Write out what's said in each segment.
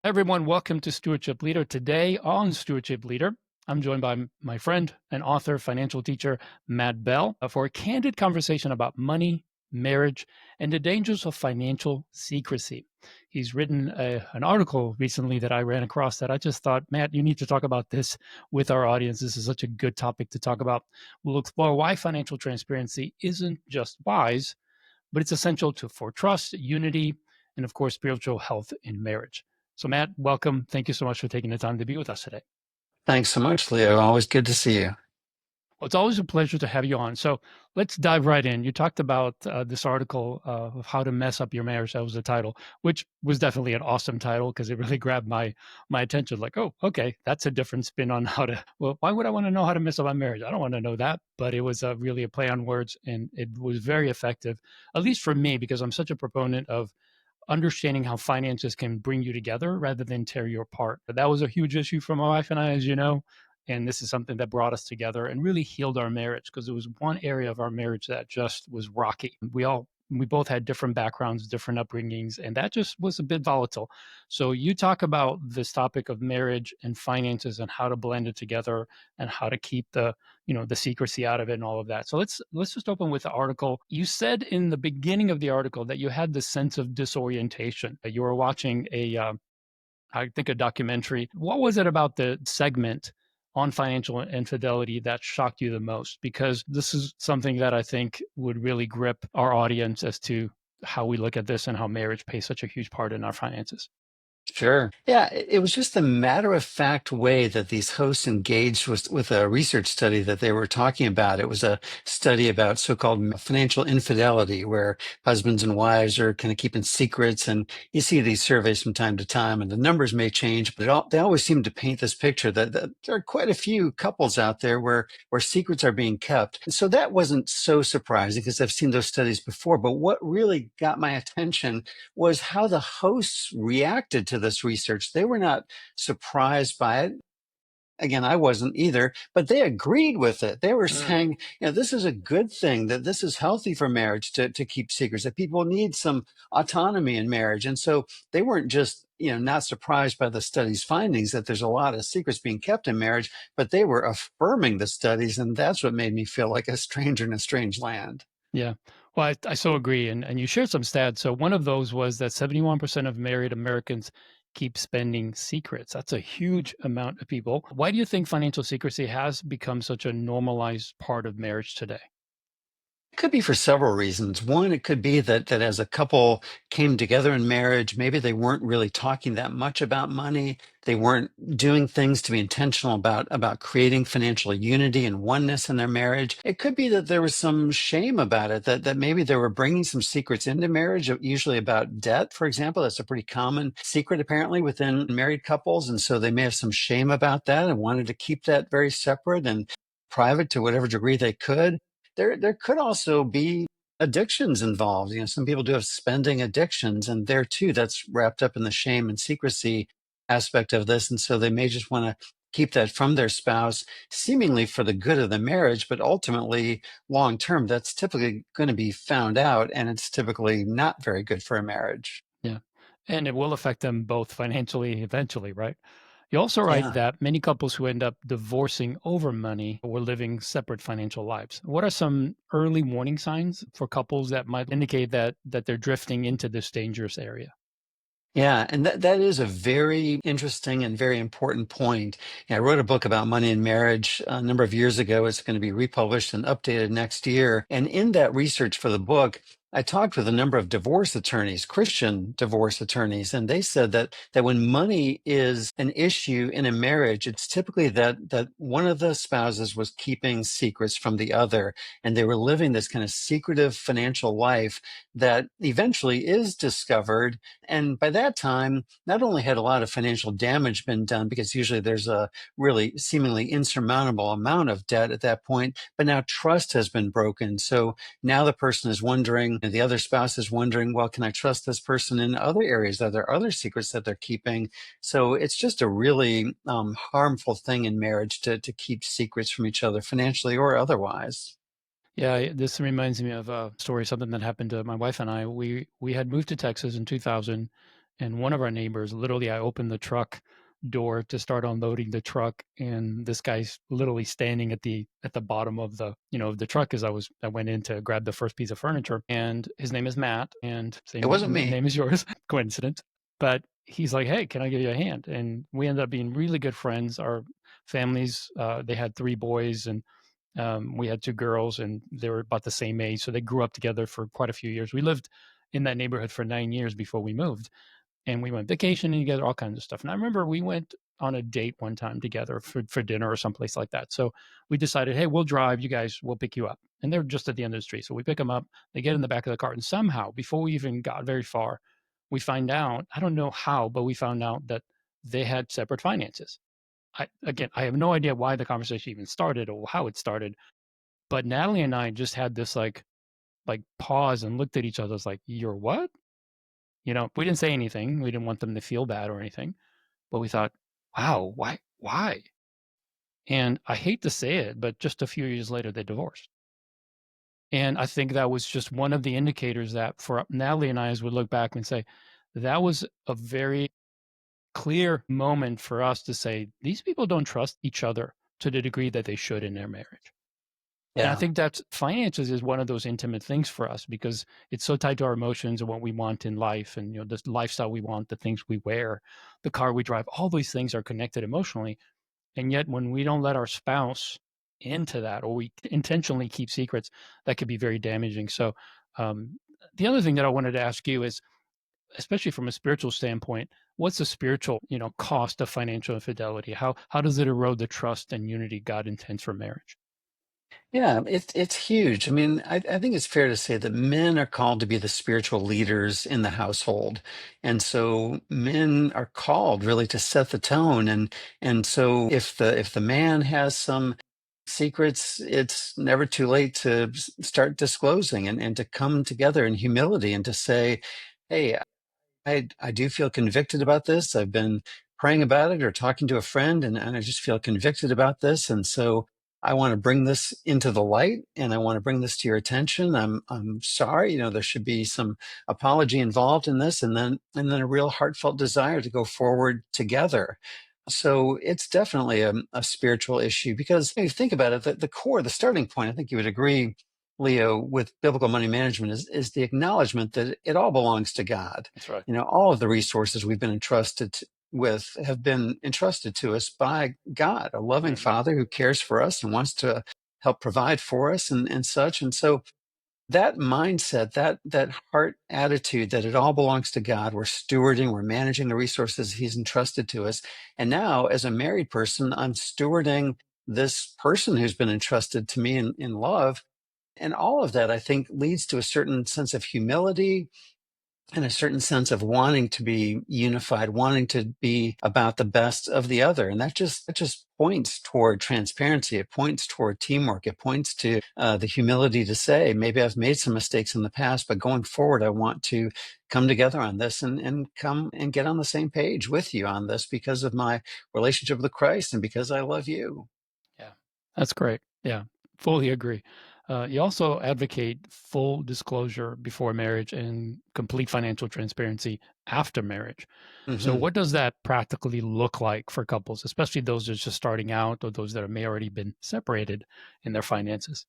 Everyone, welcome to Stewardship Leader. Today on Stewardship Leader, I'm joined by my friend and author, financial teacher, Matt Bell, for a candid conversation about money, marriage, and the dangers of financial secrecy. He's written an article recently that I ran across that I just thought, Matt, you need to talk about this with our audience. This is such a good topic to talk about. We'll explore why financial transparency isn't just wise, but it's essential for trust, unity, and of course, spiritual health in marriage. So, Matt, welcome. Thank you so much for taking the time to be with us today. Thanks so much, Leo. Always good to see you. Well, it's always a pleasure to have you on. So, let's dive right in. You talked about this article of how to mess up your marriage. That was the title, which was definitely an awesome title because it really grabbed my attention. Like, oh, okay, that's a different spin on how to. Well, why would I want to know how to mess up my marriage? I don't want to know that. But it was really a play on words, and it was very effective, at least for me, because I'm such a proponent of understanding how finances can bring you together rather than tear you apart. But that was a huge issue for my wife and I, as you know. And this is something that brought us together and really healed our marriage because it was one area of our marriage that just was rocky. We both had different backgrounds, different upbringings, and that just was a bit volatile. So you talk about this topic of marriage and finances and how to blend it together and how to keep the secrecy out of it and all of that. So let's just open with the article. You said in the beginning of the article that you had this sense of disorientation. That you were watching I think, a documentary. What was it about the segment on financial infidelity that shocked you the most? Because this is something that I think would really grip our audience as to how we look at this and how marriage plays such a huge part in our finances. Sure. Yeah, it was just a matter of fact way that these hosts engaged with a research study that they were talking about. It was a study about so-called financial infidelity, where husbands and wives are kind of keeping secrets. And you see these surveys from time to time, and the numbers may change, but they always seem to paint this picture that there are quite a few couples out there where secrets are being kept. And so that wasn't so surprising because I've seen those studies before. But what really got my attention was how the hosts reacted to this research. They were not surprised by it. Again, I wasn't either, but they agreed with it. They were Mm. saying, this is a good thing, that this is healthy for marriage to keep secrets, that people need some autonomy in marriage. And so they weren't just, not surprised by the study's findings that there's a lot of secrets being kept in marriage, but they were affirming the studies. And that's what made me feel like a stranger in a strange land. Yeah. Well, I so agree. And you shared some stats. So one of those was that 71% of married Americans keep spending secrets. That's a huge amount of people. Why do you think financial secrecy has become such a normalized part of marriage today? It could be for several reasons. One, it could be that as a couple came together in marriage, maybe they weren't really talking that much about money. They weren't doing things to be intentional about creating financial unity and oneness in their marriage. It could be that there was some shame about it, that maybe they were bringing some secrets into marriage, usually about debt, for example. That's a pretty common secret apparently within married couples. And so they may have some shame about that and wanted to keep that very separate and private to whatever degree they could. There could also be addictions involved. Some people do have spending addictions, and there too, that's wrapped up in the shame and secrecy aspect of this. And so they may just want to keep that from their spouse, seemingly for the good of the marriage, but ultimately, long term, that's typically going to be found out, and it's typically not very good for a marriage. Yeah. And it will affect them both financially eventually, right? You also write Yeah. that many couples who end up divorcing over money or living separate financial lives. What are some early warning signs for couples that might indicate that they're drifting into this dangerous area? Yeah, and that is a very interesting and very important point. I wrote a book about money and marriage a number of years ago. It's going to be republished and updated next year. And in that research for the book, I talked with a number of divorce attorneys, Christian divorce attorneys, and they said that when money is an issue in a marriage, it's typically that one of the spouses was keeping secrets from the other, and they were living this kind of secretive financial life that eventually is discovered. And by that time, not only had a lot of financial damage been done, because usually there's a really seemingly insurmountable amount of debt at that point, but now trust has been broken. So now the person is wondering, and the other spouse is wondering, well, can I trust this person in other areas? Are there other secrets that they're keeping? So it's just a really harmful thing in marriage to keep secrets from each other, financially or otherwise. Yeah, this reminds me of a story, something that happened to my wife and I. We had moved to Texas in 2000, And one of our neighbors, literally, I opened the truck door to start unloading the truck, and this guy's literally standing at the bottom of the truck as I went in to grab the first piece of furniture. And his name is Matt, and It wasn't same me. name as yours, coincidence. But he's like, "Hey, can I give you a hand?" And we ended up being really good friends. Our families, they had 3 boys, and we had 2 girls, and they were about the same age, so they grew up together for quite a few years. We lived in that neighborhood for 9 years before we moved, and we went vacationing together, all kinds of stuff. And I remember we went on a date one time together for dinner or someplace like that. So we decided, hey, we'll drive. You guys, we'll pick you up. And they're just at the end of the street. So we pick them up. They get in the back of the car, and somehow, before we even got very far, we find out. I don't know how, but we found out that they had separate finances. I have no idea why the conversation even started or how it started. But Natalie and I just had this like pause and looked at each other. Like, you're what? We didn't say anything. We didn't want them to feel bad or anything, but we thought, wow, why? Why? And I hate to say it, but just a few years later, they divorced. And I think that was just one of the indicators that for Natalie and I, as we look back and say, that was a very clear moment for us to say, these people don't trust each other to the degree that they should in their marriage. And I Yeah. think that finances is one of those intimate things for us because it's so tied to our emotions and what we want in life and the lifestyle we want, the things we wear, the car we drive, all these things are connected emotionally. And yet when we don't let our spouse into that or we intentionally keep secrets, that could be very damaging. So um, the other thing that I wanted to ask you is, especially from a spiritual standpoint, what's the spiritual, cost of financial infidelity? How does it erode the trust and unity God intends for marriage? Yeah, it's huge. I mean, I think it's fair to say that men are called to be the spiritual leaders in the household. And so men are called really to set the tone. And so if the man has some secrets, it's never too late to start disclosing and to come together in humility and to say, hey, I do feel convicted about this. I've been praying about it or talking to a friend, and I just feel convicted about this. And so I want to bring this into the light and I want to bring this to your attention. I'm sorry, there should be some apology involved in this, and then a real heartfelt desire to go forward together. So it's definitely a spiritual issue because when you think about it, the core, the starting point, I think you would agree, Leo, with biblical money management is the acknowledgement that it all belongs to God. That's right. All of the resources we've been with have been entrusted to us by God, a loving Hmm. Father who cares for us and wants to help provide for us and such. And so that mindset, that heart attitude that it all belongs to God, we're stewarding, we're managing the resources He's entrusted to us. And now, as a married person, I'm stewarding this person who's been entrusted to me in love. And all of that, I think, leads to a certain sense of humility and a certain sense of wanting to be unified, wanting to be about the best of the other. And that just points toward transparency. It points toward teamwork. It points to the humility to say, maybe I've made some mistakes in the past, but going forward, I want to come together on this and come and get on the same page with you on this because of my relationship with Christ and because I love you. Yeah, that's great. Yeah, fully agree. You also advocate full disclosure before marriage and complete financial transparency after marriage. So, Mhm. what does that practically look like for couples, especially those that are just starting out or those that may already been separated in their finances?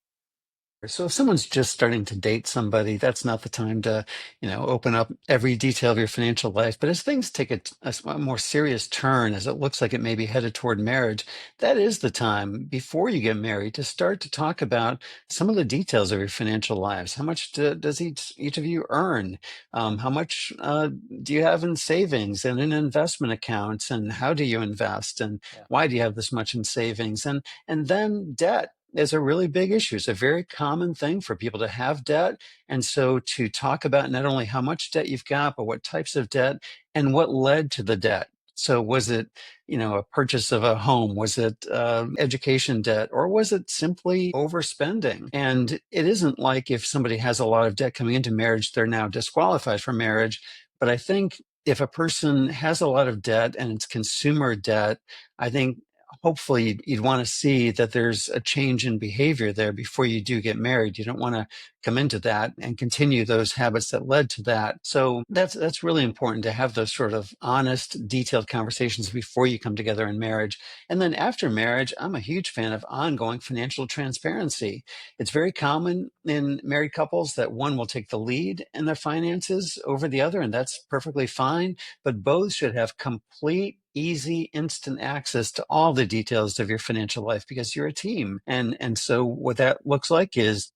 So if someone's just starting to date somebody, that's not the time to, open up every detail of your financial life. But as things take a more serious turn, as it looks like it may be headed toward marriage, that is the time before you get married to start to talk about some of the details of your financial lives. How much does each of you earn? Yeah, How much do you have in savings and in investment accounts? And how do you invest? And yeah, why do you have this much in savings? And then debt is a really big issue. It's a very common thing for people to have debt. And so to talk about not only how much debt you've got, but what types of debt and what led to the debt. So was it, a purchase of a home? Was it education debt? Or was it simply overspending? And it isn't like if somebody has a lot of debt coming into marriage, they're now disqualified from marriage. But I think if a person has a lot of debt and it's consumer debt, I think hopefully you'd want to see that there's a change in behavior there before you do get married. You don't want to come into that and continue those habits that led to that. So that's really important to have those sort of honest, detailed conversations before you come together in marriage. And then after marriage, I'm a huge fan of ongoing financial transparency. It's very common in married couples that one will take the lead in their finances over the other, and that's perfectly fine. But both should have complete, easy, instant access to all the details of your financial life because you're a team. And so what that looks like is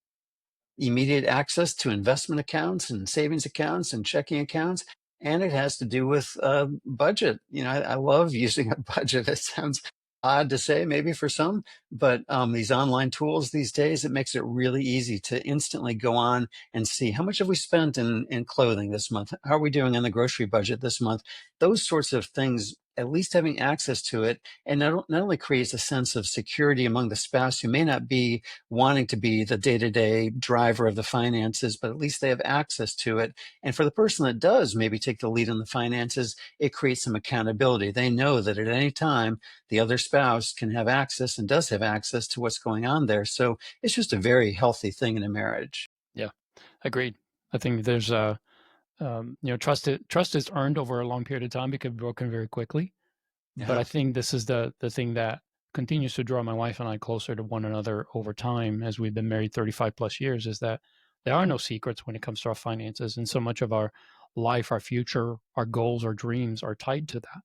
immediate access to investment accounts and savings accounts and checking accounts. And it has to do with budget. I love using a budget. It sounds odd to say, maybe for some, but these online tools these days, it makes it really easy to instantly go on and see how much have we spent in clothing this month? How are we doing on the grocery budget this month? Those sorts of things, at least having access to it, and not only creates a sense of security among the spouse who may not be wanting to be the day-to-day driver of the finances, but at least they have access to it. And for the person that does maybe take the lead in the finances, it creates some accountability. They know that at any time, the other spouse can have access and does have access to what's going on there. So it's just a very healthy thing in a marriage. Yeah, agreed. I think there's trust is earned over a long period of time. It can be broken very quickly. But Yeah. I think this is the thing that continues to draw my wife and I closer to one another over time as we've been married 35 plus years is that there are no secrets when it comes to our finances. And so much of our life, our future, our goals, our dreams are tied to that.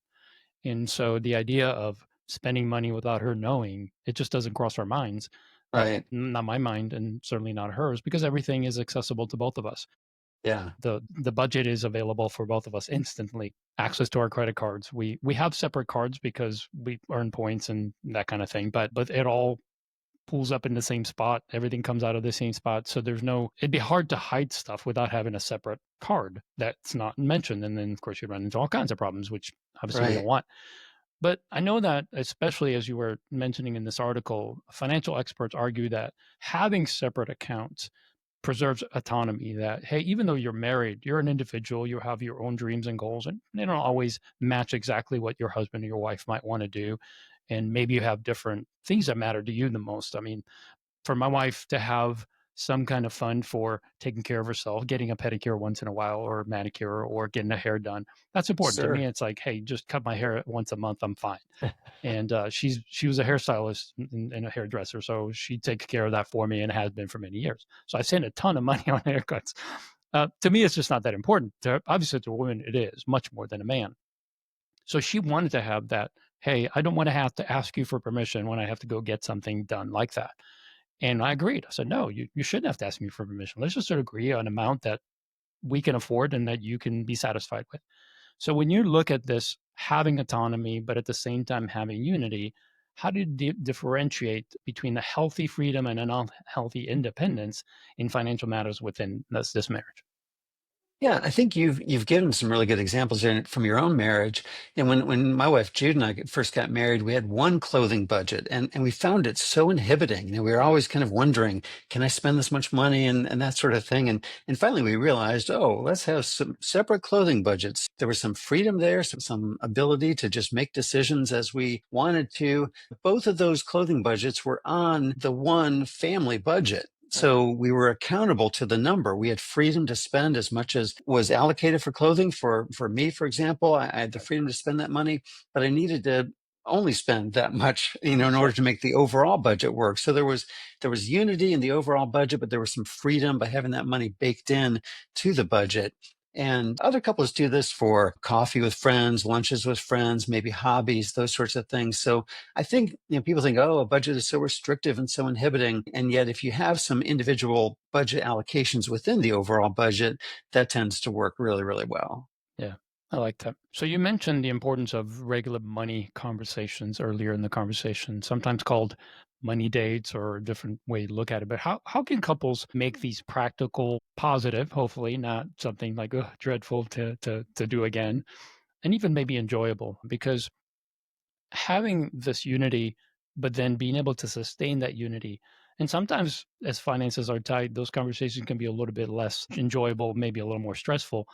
And so the idea of spending money without her knowing, it just doesn't cross our minds. Right. Not my mind and certainly not hers because everything is accessible to both of us. Yeah. The budget is available for both of us instantly. Access to our credit cards. We have separate cards because we earn points and that kind of thing, but it all pulls up in the same spot. Everything comes out of the same spot. So there's no it'd be hard to hide stuff without having a separate card that's not mentioned. And then of course you run into all kinds of problems, which obviously we don't Right. want. But I know that, especially as you were mentioning in this article, financial experts argue that having separate accounts preserves autonomy. That, hey, even though you're married, you're an individual, you have your own dreams and goals, and they don't always match exactly what your husband or your wife might want to do. And maybe you have different things that matter to you the most. I mean, for my wife to have some kind of fund for taking care of herself, getting a pedicure once in a while or a manicure or getting a hair done. That's important to me. Sure. It's like, hey, just cut my hair once a month. I'm fine. And she was a hairstylist and a hairdresser, so she takes care of that for me and has been for many years. So I spend a ton of money on haircuts. To me, it's just not that important. Obviously, to a woman, it is much more than a man. So she wanted to have that. Hey, I don't want to have to ask you for permission when I have to go get something done like that. And I agreed. I said, no, you shouldn't have to ask me for permission. Let's just sort of agree on an amount that we can afford and that you can be satisfied with. So when you look at this having autonomy, but at the same time having unity, how do you differentiate between the healthy freedom and an unhealthy independence in financial matters within this marriage? Yeah, I think you've given some really good examples there from your own marriage. And when my wife Jude and I first got married, we had one clothing budget, and we found it so inhibiting. We were always kind of wondering, can I spend this much money and that sort of thing. And finally we realized, oh, let's have some separate clothing budgets. There was some freedom there, some ability to just make decisions as we wanted to. Both of those clothing budgets were on the one family budget. Right. So we were accountable to the number. We had freedom to spend as much as was allocated for clothing. For me, for example, I had the freedom to spend that money, but I needed to only spend that much, in order Sure. to make the overall budget work. So there was unity in the overall budget, but there was some freedom by having that money baked in to the budget. And other couples do this for coffee with friends, lunches with friends, maybe hobbies, those sorts of things. So I think, people think, oh, a budget is so restrictive and so inhibiting. And yet, if you have some individual budget allocations within the overall budget, that tends to work really, really well. Yeah, I like that. So you mentioned the importance of regular money conversations earlier in the conversation, sometimes called money dates or a different way to look at it. But how can couples make these practical, positive, hopefully not something like ugh, dreadful to do again, and even maybe enjoyable? Because having this unity, but then being able to sustain that unity. And sometimes, as finances are tight, those conversations can be a little bit less enjoyable, maybe a little more stressful.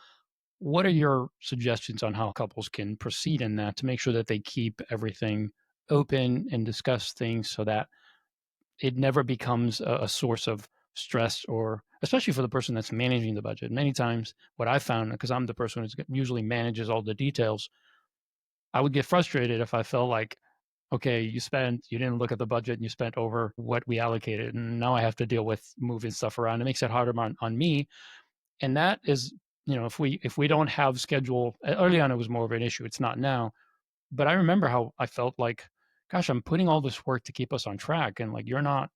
What are your suggestions on how couples can proceed in that to make sure that they keep everything open and discuss things so that it never becomes a source of stress, or especially for the person that's managing the budget. Many times what I found, because I'm the person who usually manages all the details, I would get frustrated if I felt like, okay, you didn't look at the budget and you spent over what we allocated. And now I have to deal with moving stuff around. It makes it harder on me. And that is, if we don't have schedule early on, it was more of an issue. It's not now. But I remember how I felt like, gosh, I'm putting all this work to keep us on track. And like, you're not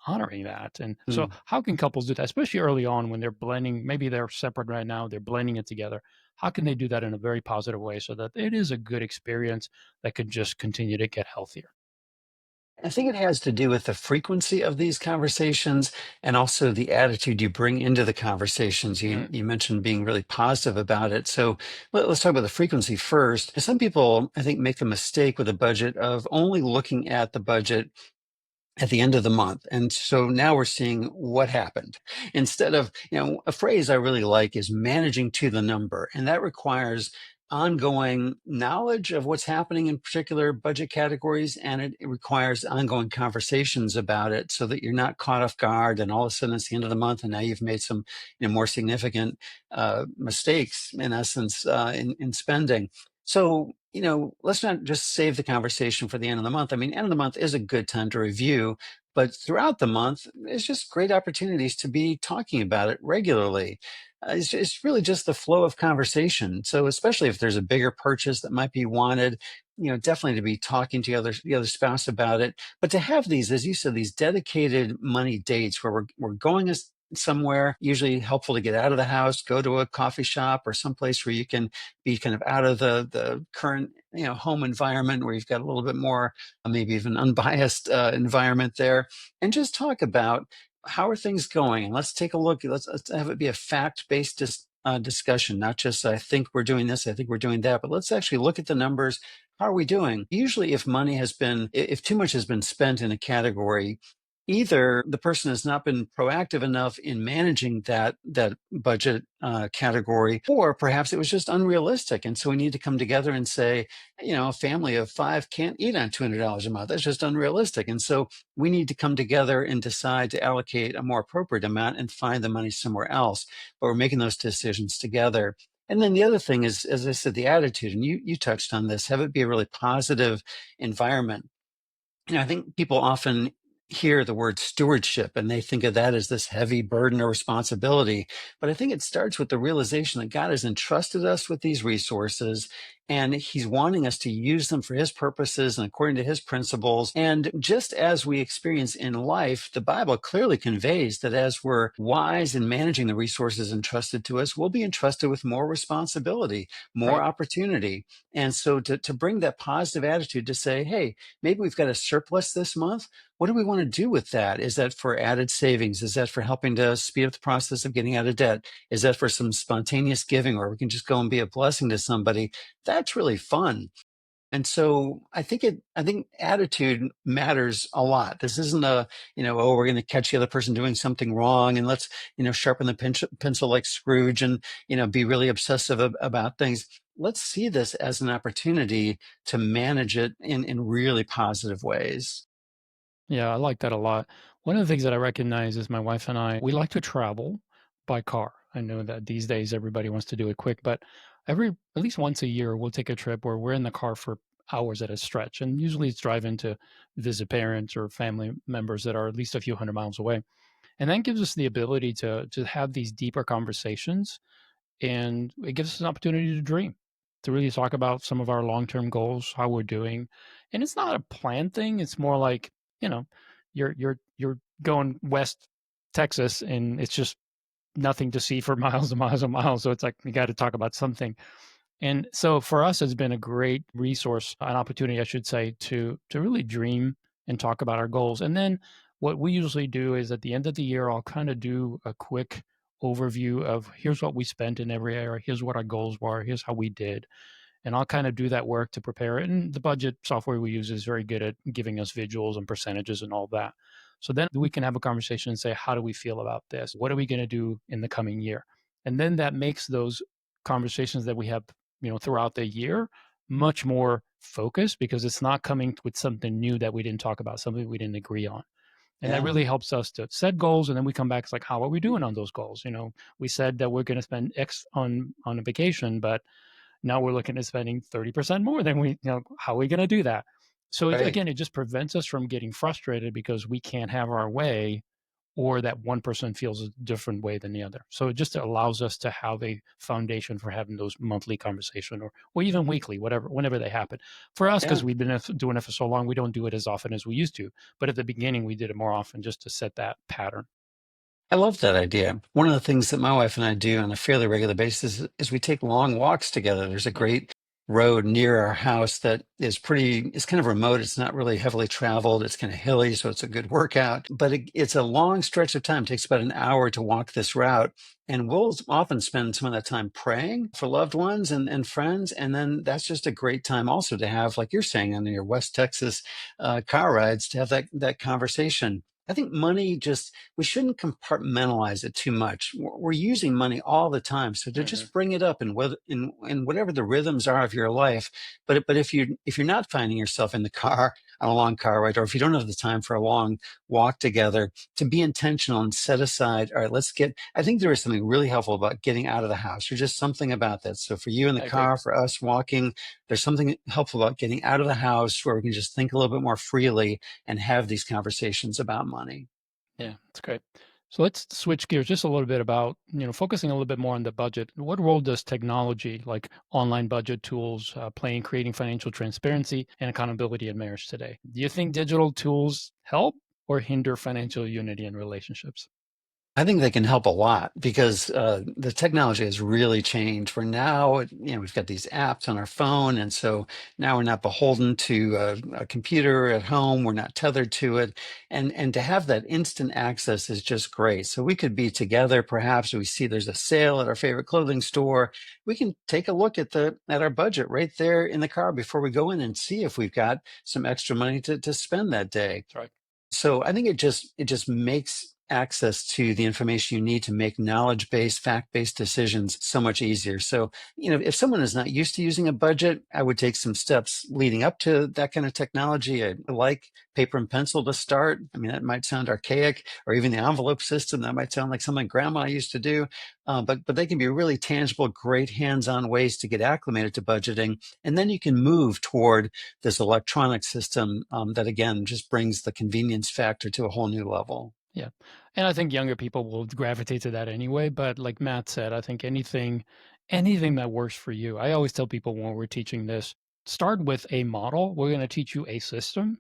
honoring that. And so Mm. how can couples do that, especially early on when they're blending, maybe they're separate right now, they're blending it together. How can they do that in a very positive way so that it is a good experience that could just continue to get healthier? I think it has to do with the frequency of these conversations and also the attitude you bring into the conversations. You, Mm, you mentioned being really positive about it. So let's talk about the frequency first. Some people, I think, make the mistake with a budget of only looking at the budget at the end of the month. And so now we're seeing what happened. Instead of, a phrase I really like is managing to the number. And that requires ongoing knowledge of what's happening in particular budget categories. And it requires ongoing conversations about it so that you're not caught off guard and all of a sudden it's the end of the month and now you've made some more significant mistakes in essence in spending. So, let's not just save the conversation for the end of the month. I mean, end of the month is a good time to review, but throughout the month, it's just great opportunities to be talking about it regularly. It's really just the flow of conversation. So, especially if there's a bigger purchase that might be wanted, definitely to be talking to the other spouse about it. But to have these, as you said, these dedicated money dates where we're going somewhere, usually helpful to get out of the house, go to a coffee shop or someplace where you can be kind of out of the current home environment where you've got a little bit more maybe even unbiased environment there, and just talk about how are things going, and let's take a look. Let's have it be a fact-based discussion, not just I think we're doing this, I think we're doing that, but let's actually look at the numbers. How are we doing? Usually if too much has been spent in a category, either the person has not been proactive enough in managing that budget category, or perhaps it was just unrealistic. And so we need to come together and say, a family of five can't eat on $200 a month. That's just unrealistic. And so we need to come together and decide to allocate a more appropriate amount and find the money somewhere else. But we're making those decisions together. And then the other thing is, as I said, the attitude, and you touched on this, have it be a really positive environment. I think people often hear the word stewardship and they think of that as this heavy burden or responsibility. But I think it starts with the realization that God has entrusted us with these resources and He's wanting us to use them for His purposes and according to His principles. And just as we experience in life, the Bible clearly conveys that as we're wise in managing the resources entrusted to us, we'll be entrusted with more responsibility, more right. opportunity. And so to bring that positive attitude to say, hey, maybe we've got a surplus this month. What do we want to do with that? Is that for added savings? Is that for helping to speed up the process of getting out of debt? Is that for some spontaneous giving where we can just go and be a blessing to somebody? That's really fun. And so I think attitude matters a lot. This isn't oh, we're going to catch the other person doing something wrong and let's, sharpen the pencil like Scrooge and, be really obsessive about things. Let's see this as an opportunity to manage it in really positive ways. Yeah, I like that a lot. One of the things that I recognize is my wife and I, we like to travel by car. I know that these days everybody wants to do it quick, but at least once a year, we'll take a trip where we're in the car for hours at a stretch. And usually it's driving to visit parents or family members that are at least a few hundred miles away. And that gives us the ability to have these deeper conversations, and it gives us an opportunity to dream, to really talk about some of our long-term goals, how we're doing. And it's not a plan thing, it's more like, you know you're going west Texas and it's just nothing to see for miles and miles and miles, so it's like you got to talk about something. And so for us, it's been a great resource, an opportunity, I should say, to really dream and talk about our goals. And then what we usually do is at the end of the year, I'll kind of do a quick overview of here's what we spent in every area, here's what our goals were, here's how we did. And I'll kind of do that work to prepare it. And the budget software we use is very good at giving us visuals and percentages and all that. So then we can have a conversation and say, how do we feel about this? What are we going to do in the coming year? And then that makes those conversations that we have, throughout the year much more focus because it's not coming with something new that we didn't talk about, something we didn't agree on. And that Yeah. really helps us to set goals, and then we come back, it's like, how are we doing on those goals? We said that we're going to spend X on a vacation, but now we're looking at spending 30% more than how are we going to do that? So Right. again, it just prevents us from getting frustrated because we can't have our way, or that one person feels a different way than the other. So it just allows us to have a foundation for having those monthly conversation, or even weekly, whenever they happen. For us, Yeah. because we've been doing it for so long, we don't do it as often as we used to. But at the beginning, we did it more often just to set that pattern. I love that idea. One of the things that my wife and I do on a fairly regular basis is we take long walks together. There's a Yeah, great road near our house that it's kind of remote. It's not really heavily traveled. It's kind of hilly, so it's a good workout. But it's a long stretch of time. It takes about an hour to walk this route. And we'll often spend some of that time praying for loved ones and friends. And then that's just a great time also to have, like you're saying, on your West Texas car rides, to have that conversation. I think money just we shouldn't compartmentalize it too much. We're using money all the time, so to hmm just bring it up in whatever the rhythms are of your life. But if you're not finding yourself in the car on a long car ride, or if you don't have the time for a long walk together, to be intentional and set aside. All right, let's get. I think there is something really helpful about getting out of the house. There's just something about that. So for you in the I agree. car, for us walking, there's something helpful about getting out of the house where we can just think a little bit more freely and have these conversations about money. Yeah, that's great. So let's switch gears just a little bit about, focusing a little bit more on the budget. What role does technology, like online budget tools, play in creating financial transparency and accountability in marriage today? Do you think digital tools help or hinder financial unity in relationships? I think they can help a lot because the technology has really changed. We're now, we've got these apps on our phone, and so now we're not beholden to a computer at home. We're not tethered to it, and to have that instant access is just great. So we could be together. Perhaps we see there's a sale at our favorite clothing store. We can take a look at our budget right there in the car before we go in and see if we've got some extra money to spend that day. That's right. So I think it just makes access to the information you need to make knowledge-based, fact-based decisions so much easier. So, if someone is not used to using a budget, I would take some steps leading up to that kind of technology. I like paper and pencil to start. I mean, that might sound archaic, or even the envelope system. That might sound like something grandma used to do. But they can be really tangible, great hands-on ways to get acclimated to budgeting. And then you can move toward this electronic system that again just brings the convenience factor to a whole new level. Yeah. And I think younger people will gravitate to that anyway. But like Matt said, I think anything that works for you. I always tell people when we're teaching this, start with a model. We're going to teach you a system.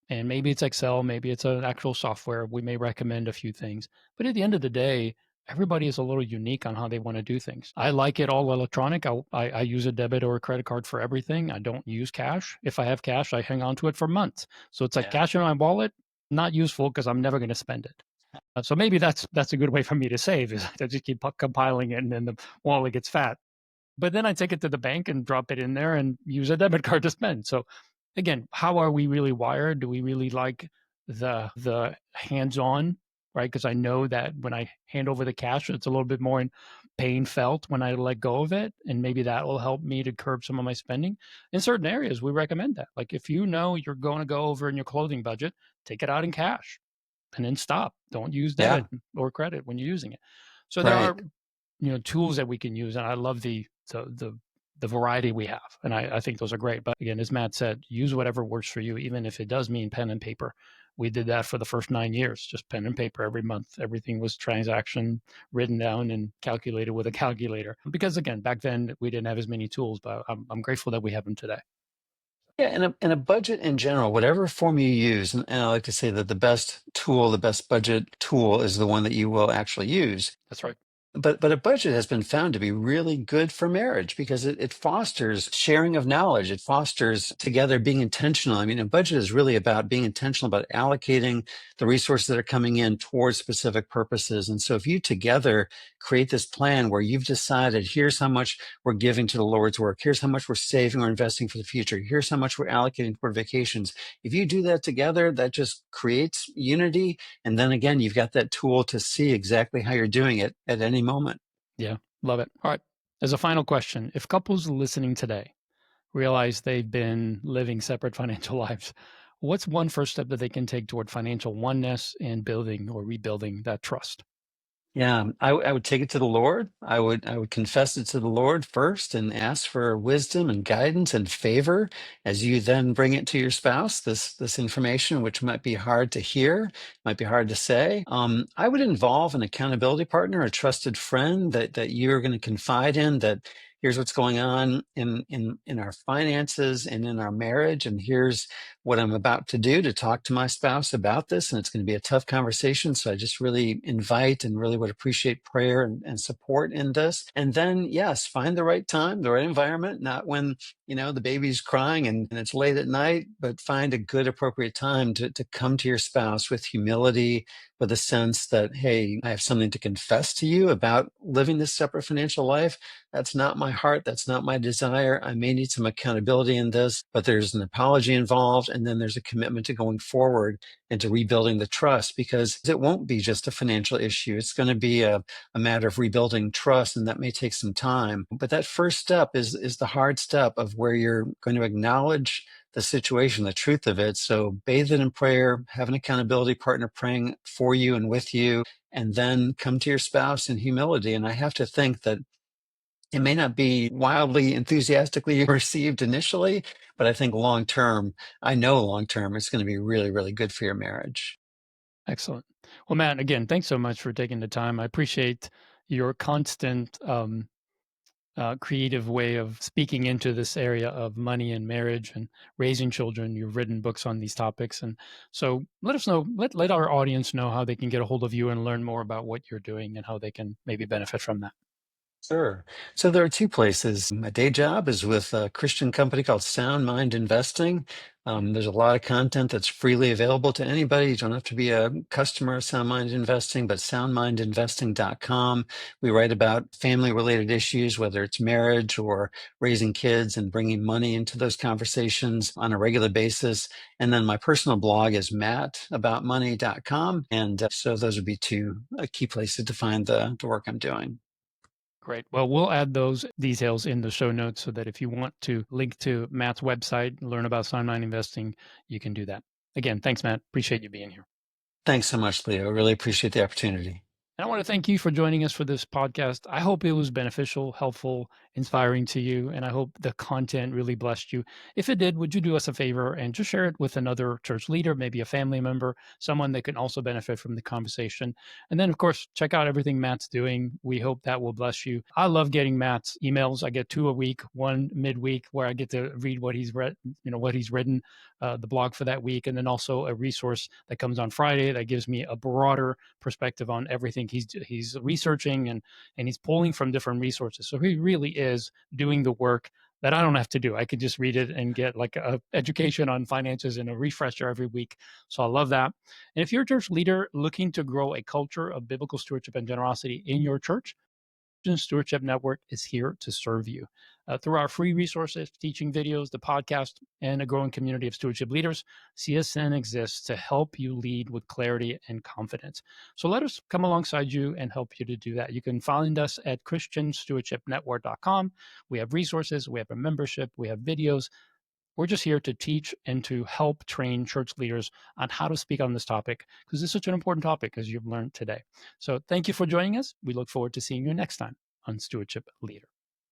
And maybe it's Excel, maybe it's an actual software. We may recommend a few things. But at the end of the day, everybody is a little unique on how they want to do things. I like it all electronic. I use a debit or a credit card for everything. I don't use cash. If I have cash, I hang on to it for months. So it's like Yeah. cash in my wallet, not useful because I'm never going to spend it. So maybe that's a good way for me to save is to just keep compiling it and then the wallet gets fat. But then I take it to the bank and drop it in there and use a debit card to spend. So again, how are we really wired? Do we really like the hands-on, right? Because I know that when I hand over the cash, it's a little bit more in pain felt when I let go of it. And maybe that will help me to curb some of my spending. In certain areas, we recommend that. Like if you know you're going to go over in your clothing budget, take it out in cash and then stop. Don't use debit Yeah. or credit when you're using it. So there Right. are tools that we can use, and I love the variety we have, and I think those are great. But again, as Matt said, use whatever works for you, even if it does mean pen and paper. We did that for the first 9 years, just pen and paper every month. Everything was transaction written down and calculated with a calculator. Because again, back then we didn't have as many tools, but I'm grateful that we have them today. Yeah, and a budget in general, whatever form you use, and I like to say that the best budget tool is the one that you will actually use. That's right. But a budget has been found to be really good for marriage because it fosters sharing of knowledge. It fosters together being intentional. I mean, a budget is really about being intentional about allocating the resources that are coming in towards specific purposes. And so if you together create this plan where you've decided, here's how much we're giving to the Lord's work, here's how much we're saving or investing for the future, here's how much we're allocating toward vacations. If you do that together, that just creates unity, and then again, you've got that tool to see exactly how you're doing it at any moment. Yeah, love it. All right. As a final question, if couples listening today realize they've been living separate financial lives, what's one first step that they can take toward financial oneness and building or rebuilding that trust? Yeah, I would take it to the Lord. I would confess it to the Lord first and ask for wisdom and guidance and favor as you then bring it to your spouse, this information, which might be hard to hear, might be hard to say. I would involve an accountability partner, a trusted friend that you're going to confide in, that here's what's going on in our finances and in our marriage, and here's what I'm about to do to talk to my spouse about this. And it's going to be a tough conversation. So I just really invite and really would appreciate prayer and support in this. And then, yes, find the right time, the right environment, not when, the baby's crying and it's late at night, but find a good, appropriate time to come to your spouse with humility, with a sense that, hey, I have something to confess to you about living this separate financial life. That's not my heart. That's not my desire. I may need some accountability in this, but there's an apology involved. And then there's a commitment to going forward and to rebuilding the trust, because it won't be just a financial issue. It's going to be a matter of rebuilding trust, and that may take some time. But that first step is the hard step of where you're going to acknowledge the situation, the truth of it. So bathe it in prayer, have an accountability partner praying for you and with you, and then come to your spouse in humility. And I have to think that it may not be wildly enthusiastically received initially, but I think long term, I know long term, it's going to be really, really good for your marriage. Excellent. Well, Matt, again, thanks so much for taking the time. I appreciate your constant creative way of speaking into this area of money and marriage and raising children. You've written books on these topics. And so let us know, let our audience know how they can get a hold of you and learn more about what you're doing and how they can maybe benefit from that. Sure. So there are two places. My day job is with a Christian company called Sound Mind Investing. There's a lot of content that's freely available to anybody. You don't have to be a customer of Sound Mind Investing, but soundmindinvesting.com. We write about family related issues, whether it's marriage or raising kids and bringing money into those conversations on a regular basis. And then my personal blog is mattaboutmoney.com. And so those would be two key places to find the work I'm doing. Great. Well, we'll add those details in the show notes so that if you want to link to Matt's website, learn about Sign Mind Investing, you can do that. Again, thanks, Matt. Appreciate you being here. Thanks so much, Leo. Really appreciate the opportunity. And I want to thank you for joining us for this podcast. I hope it was beneficial, helpful, inspiring to you, and I hope the content really blessed you. If it did, would you do us a favor and just share it with another church leader, maybe a family member, someone that can also benefit from the conversation? And then, of course, check out everything Matt's doing. We hope that will bless you. I love getting Matt's emails. I get two a week, one midweek where I get to read what he's read, what he's written, the blog for that week, and then also a resource that comes on Friday that gives me a broader perspective on everything he's researching and he's pulling from different resources. So he really is doing the work that I don't have to do. I could just read it and get like a education on finances and a refresher every week. So I love that. And if you're a church leader looking to grow a culture of biblical stewardship and generosity in your church, Stewardship Network is here to serve you. Through our free resources, teaching videos, the podcast, and a growing community of stewardship leaders, CSN exists to help you lead with clarity and confidence. So let us come alongside you and help you to do that. You can find us at christianstewardshipnetwork.com. We have resources, we have a membership, we have videos. We're just here to teach and to help train church leaders on how to speak on this topic because it's such an important topic as you've learned today. So thank you for joining us. We look forward to seeing you next time on Stewardship Leader.